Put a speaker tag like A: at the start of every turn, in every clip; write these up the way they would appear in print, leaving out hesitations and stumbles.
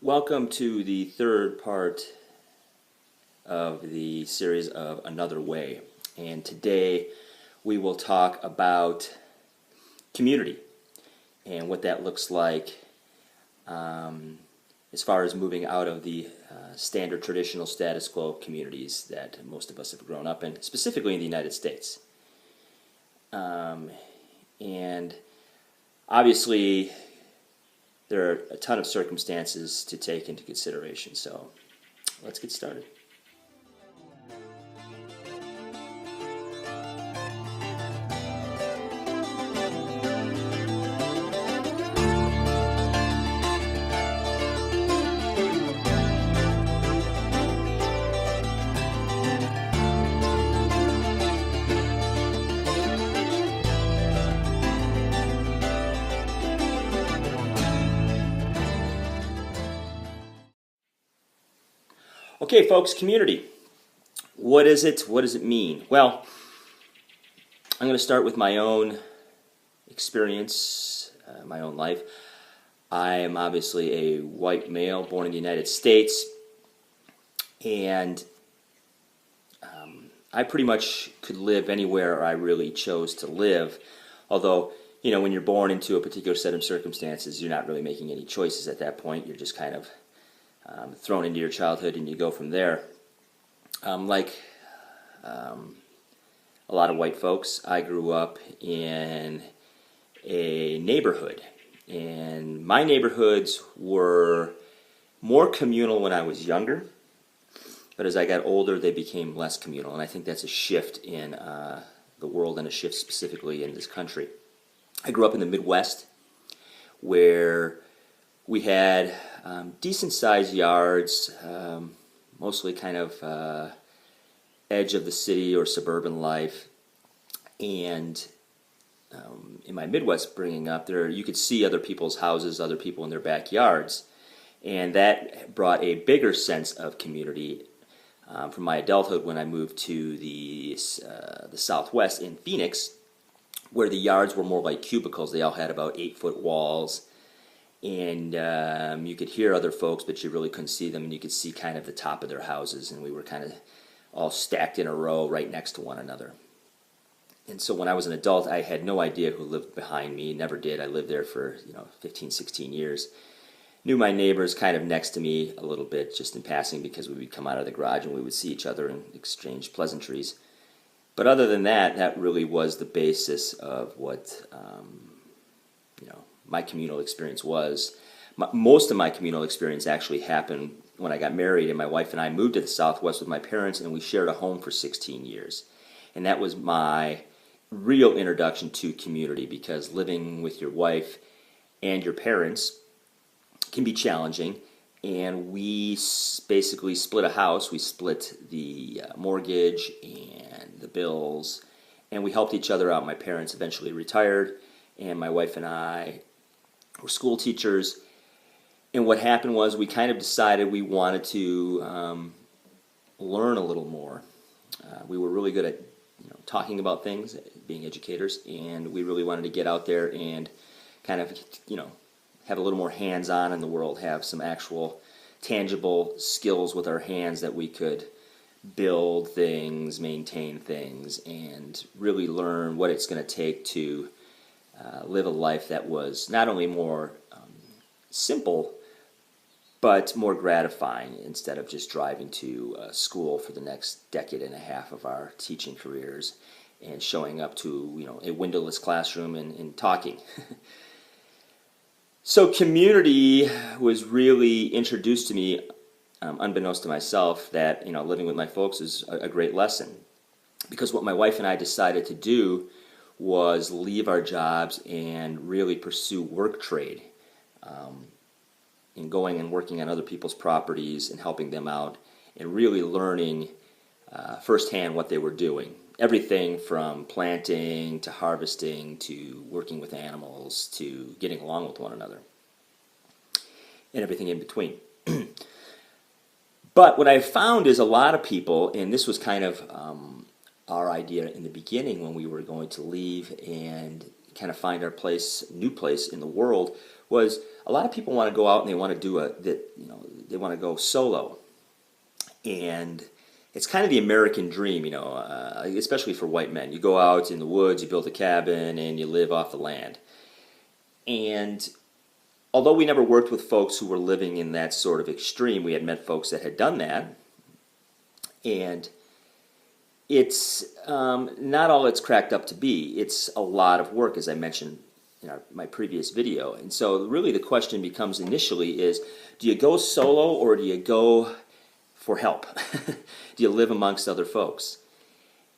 A: Welcome to the third part of the series of Another Way. And today we will talk about community and what that looks like as far as moving out of the standard traditional status quo communities that most of us have grown up in, specifically in the United States. And obviously there are a ton of circumstances to take into consideration, so let's get started. Okay, folks, community. What is it? What does it mean? Well, I'm going to start with my own experience, my own life. I am obviously a white male born in the United States, and I pretty much could live anywhere I really chose to live, although, when you're born into a particular set of circumstances, you're not really making any choices at that point. You're just kind of thrown into your childhood, and you go from there. Like a lot of white folks, I grew up in a neighborhood, and my neighborhoods were more communal when I was younger, but as I got older, they became less communal, and I think that's a shift in the world and a shift specifically in this country. I grew up in the Midwest, where we had decent-sized yards, mostly kind of edge of the city or suburban life. And in my Midwest bringing up, you could see other people's houses, other people in their backyards. And that brought a bigger sense of community from my adulthood when I moved to the Southwest in Phoenix, where the yards were more like cubicles. They all had about 8-foot walls. And you could hear other folks, but you really couldn't see them, and you could see kind of the top of their houses, and we were kind of all stacked in a row right next to one another. And so when I was an adult, I had no idea who lived behind me, never did. I lived there for 15, 16 years. Knew my neighbors kind of next to me a little bit, just in passing, because we would come out of the garage and we would see each other and exchange pleasantries. But other than that, that really was the basis of what my communal experience was. Most of my communal experience actually happened when I got married, and my wife and I moved to the Southwest with my parents, and we shared a home for 16 years. And that was my real introduction to community, because living with your wife and your parents can be challenging. And we basically split a house. We split the mortgage and the bills, and we helped each other out. My parents eventually retired, and my wife and I were school teachers. And what happened was we kind of decided we wanted to learn a little more. We were really good at talking about things, being educators, and we really wanted to get out there and kind of have a little more hands-on in the world, have some actual tangible skills with our hands that we could build things, maintain things, and really learn what it's going to take to live a life that was not only more simple, but more gratifying, instead of just driving to school for the next decade and a half of our teaching careers and showing up to a windowless classroom and talking. So community was really introduced to me, unbeknownst to myself, that living with my folks is a great lesson. Because what my wife and I decided to do was leave our jobs and really pursue work trade, in going and working on other people's properties and helping them out, and really learning firsthand what they were doing. Everything from planting to harvesting to working with animals to getting along with one another, and everything in between. But what I've found is a lot of people, and this was kind of our idea in the beginning when we were going to leave and kind of find our place, new place in the world, was a lot of people want to go out and they want to they want to go solo, and it's kind of the American dream, especially for white men. You go out in the woods, you build a cabin, and you live off the land. And although we never worked with folks who were living in that sort of extreme, we had met folks that had done that. And it's not all it's cracked up to be. It's a lot of work, as I mentioned in my previous video. And so really the question becomes initially is, do you go solo or do you go for help? Do you live amongst other folks?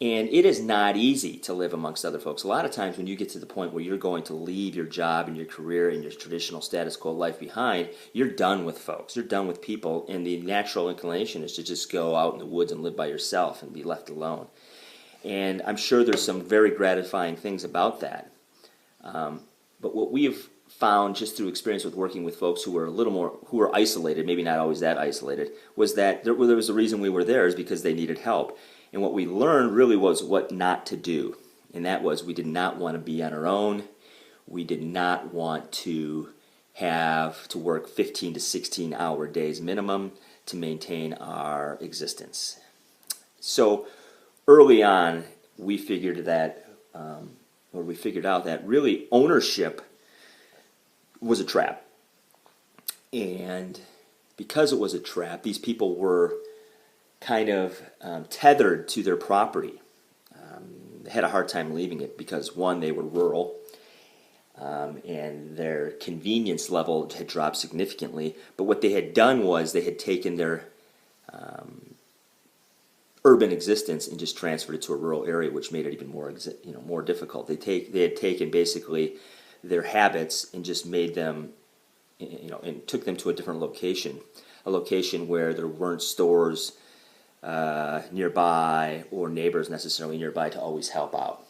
A: And it is not easy to live amongst other folks. A lot of times when you get to the point where you're going to leave your job and your career and your traditional status quo life behind, you're done with folks. You're done with people, and the natural inclination is to just go out in the woods and live by yourself and be left alone. And I'm sure there's some very gratifying things about that. But what we have found just through experience with working with folks who were isolated, maybe not always that isolated, was that there was a reason we were there is because they needed help. And what we learned really was what not to do. And that was we did not want to be on our own. We did not want to have to work 15 to 16 hour days minimum to maintain our existence. So early on, we figured out that really ownership was a trap. And because it was a trap, these people were kind of tethered to their property. They had a hard time leaving it because, one, they were rural, and their convenience level had dropped significantly. But what they had done was they had taken their urban existence and just transferred it to a rural area, which made it even more difficult. They had taken basically their habits and just made them, and took them to a different location, a location where there weren't stores nearby or neighbors necessarily nearby to always help out.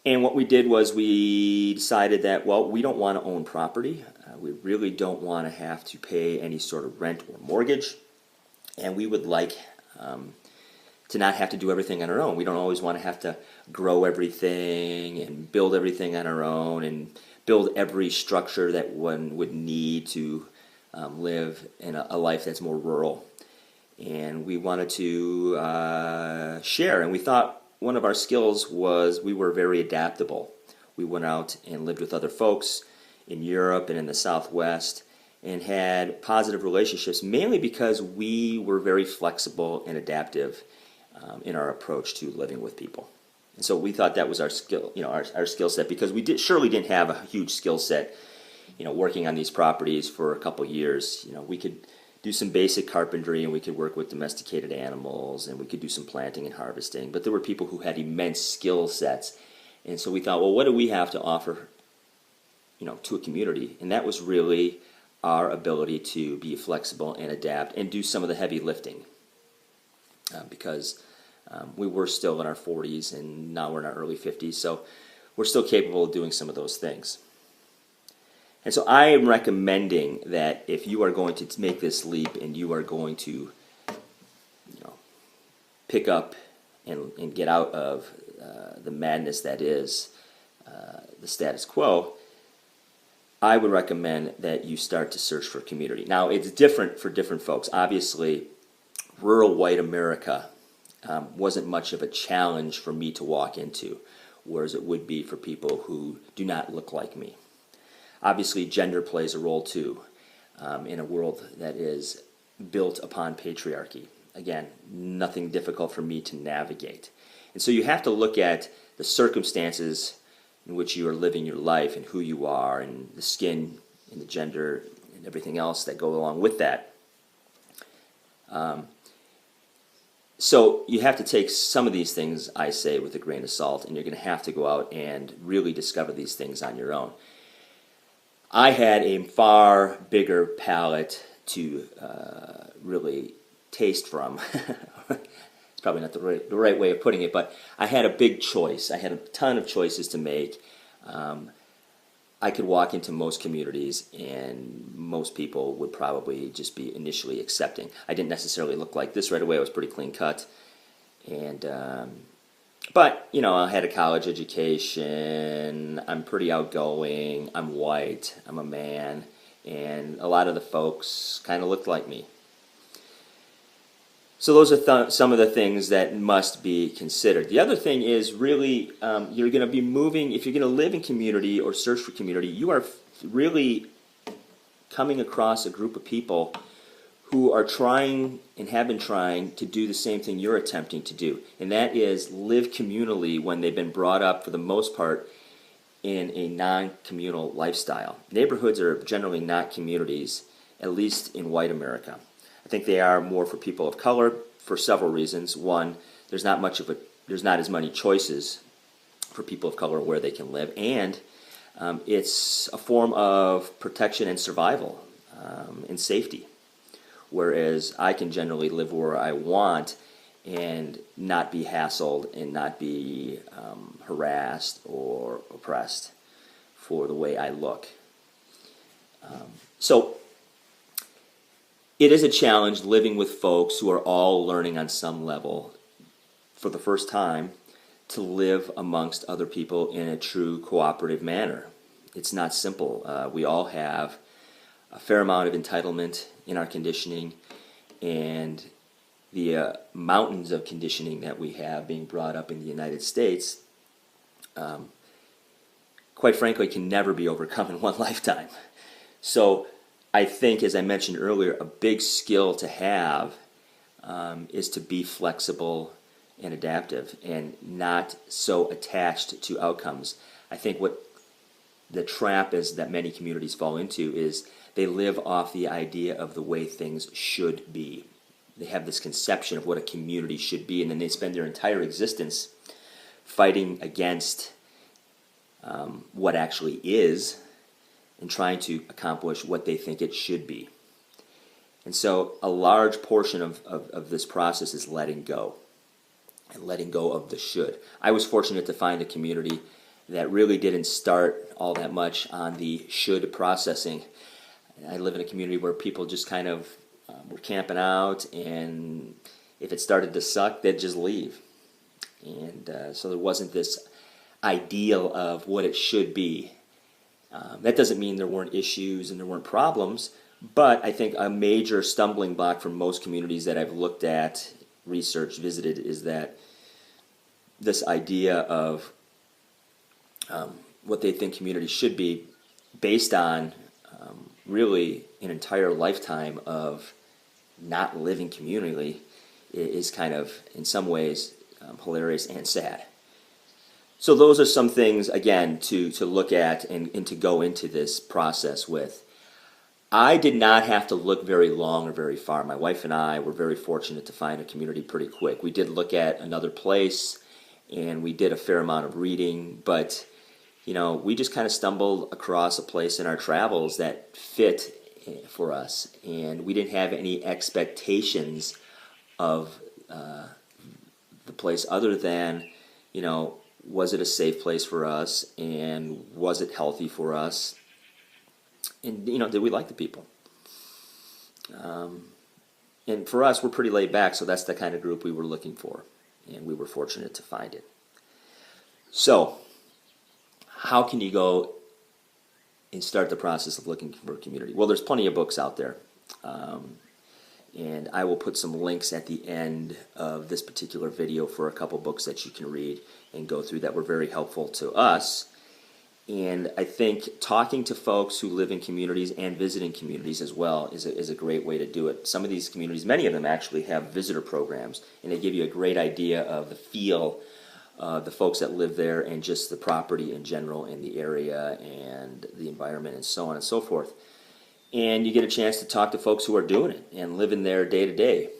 A: And what we did was we decided that, well, we don't want to own property. We really don't want to have to pay any sort of rent or mortgage. And we would like to not have to do everything on our own. We don't always want to have to grow everything and build everything on our own and build every structure that one would need to live in a life that's more rural. And we wanted to share, and we thought one of our skills was we were very adaptable. We went out and lived with other folks in Europe and in the Southwest and had positive relationships, mainly because we were very flexible and adaptive in our approach to living with people. And so we thought that was our skill, our skill set, because we surely didn't have a huge skill set, working on these properties for a couple years. We could do some basic carpentry, and we could work with domesticated animals, and we could do some planting and harvesting. But there were people who had immense skill sets, and so we thought, well, what do we have to offer, to a community? And that was really our ability to be flexible and adapt and do some of the heavy lifting, because we were still in our 40s, and now we're in our early 50s, so we're still capable of doing some of those things. And so I am recommending that if you are going to make this leap and you are going to, pick up and get out of the madness that is the status quo, I would recommend that you start to search for community. Now, it's different for different folks. Obviously, rural white America wasn't much of a challenge for me to walk into, whereas it would be for people who do not look like me. Obviously, gender plays a role too in a world that is built upon patriarchy. Again, nothing difficult for me to navigate. And so you have to look at the circumstances in which you are living your life and who you are and the skin and the gender and everything else that go along with that. So you have to take some of these things, I say, with a grain of salt, and you're going to have to go out and really discover these things on your own. I had a far bigger palate to really taste from. It's probably not the right way of putting it, but I had a big choice. I had a ton of choices to make. I could walk into most communities, and most people would probably just be initially accepting. I didn't necessarily look like this right away. I was pretty clean cut, and But, I had a college education, I'm pretty outgoing, I'm white, I'm a man, and a lot of the folks kind of looked like me. So those are some of the things that must be considered. The other thing is really you're going to be moving, if you're going to live in community or search for community, you are really coming across a group of people who are trying and have been trying to do the same thing you're attempting to do, and that is live communally when they've been brought up, for the most part, in a non-communal lifestyle. Neighborhoods are generally not communities, at least in white America. I think they are more for people of color for several reasons. One, there's not as many choices for people of color where they can live, and it's a form of protection and survival and safety. Whereas I can generally live where I want and not be hassled and not be harassed or oppressed for the way I look. So it is a challenge living with folks who are all learning on some level for the first time to live amongst other people in a true cooperative manner. It's not simple. We all have a fair amount of entitlement in our conditioning, and the mountains of conditioning that we have being brought up in the United States, quite frankly, can never be overcome in one lifetime. So I think, as I mentioned earlier, a big skill to have is to be flexible and adaptive and not so attached to outcomes. I think what the trap is that many communities fall into is they live off the idea of the way things should be. They have this conception of what a community should be, and then they spend their entire existence fighting against what actually is and trying to accomplish what they think it should be. And so a large portion of this process is letting go, and letting go of the should. I was fortunate to find a community that really didn't start all that much on the should processing. I live in a community where people just kind of were camping out, and if it started to suck, they'd just leave. And so there wasn't this ideal of what it should be. That doesn't mean there weren't issues and there weren't problems, but I think a major stumbling block for most communities that I've looked at, researched, visited, is that this idea of what they think community should be, based on really an entire lifetime of not living communally, is kind of, in some ways, hilarious and sad. So those are some things, again, to look at and to go into this process with. I did not have to look very long or very far. My wife and I were very fortunate to find a community pretty quick. We did look at another place, and we did a fair amount of reading, but we just kind of stumbled across a place in our travels that fit for us, and we didn't have any expectations of the place other than, was it a safe place for us, and was it healthy for us, and did we like the people? And for us, we're pretty laid back, so that's the kind of group we were looking for, and we were fortunate to find it. So how can you go and start the process of looking for a community? Well, there's plenty of books out there, and I will put some links at the end of this particular video for a couple books that you can read and go through that were very helpful to us. And I think talking to folks who live in communities and visiting communities as well is a great way to do it. Some of these communities, many of them actually have visitor programs, and they give you a great idea of the feel the folks that live there and just the property in general and the area and the environment and so on and so forth. And you get a chance to talk to folks who are doing it and living there day to day.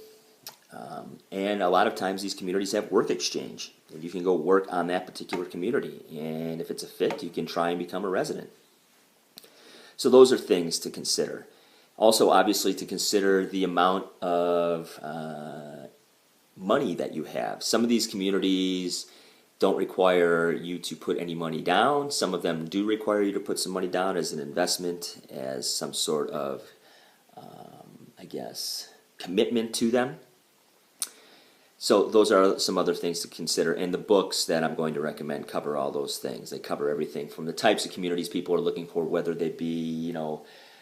A: And a lot of times these communities have work exchange, and you can go work on that particular community. And if it's a fit, you can try and become a resident. So those are things to consider. Also, obviously, to consider the amount of money that you have. Some of these communities don't require you to put any money down. Some of them do require you to put some money down as an investment, as some sort of, commitment to them. So those are some other things to consider, and the books that I'm going to recommend cover all those things. They cover everything from the types of communities people are looking for, whether they be,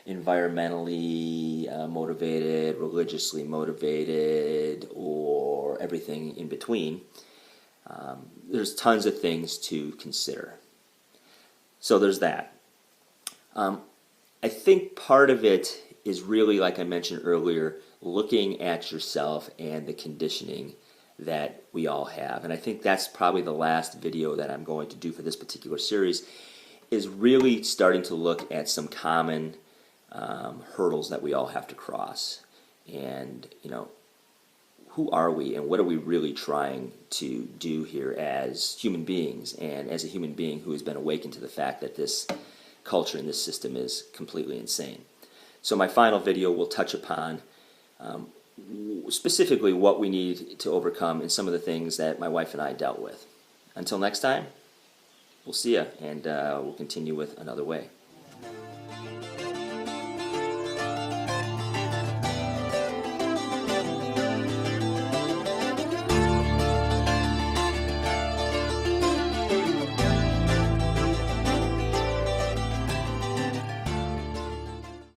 A: environmentally motivated, religiously motivated, or everything in between. There's tons of things to consider. So there's that. I think part of it is really, like I mentioned earlier, looking at yourself and the conditioning that we all have. And I think that's probably the last video that I'm going to do for this particular series, is really starting to look at some common hurdles that we all have to cross. And, who are we and what are we really trying to do here as human beings, and as a human being who has been awakened to the fact that this culture and this system is completely insane. So my final video will touch upon specifically what we need to overcome and some of the things that my wife and I dealt with. Until next time, we'll see ya, and we'll continue with Another Way.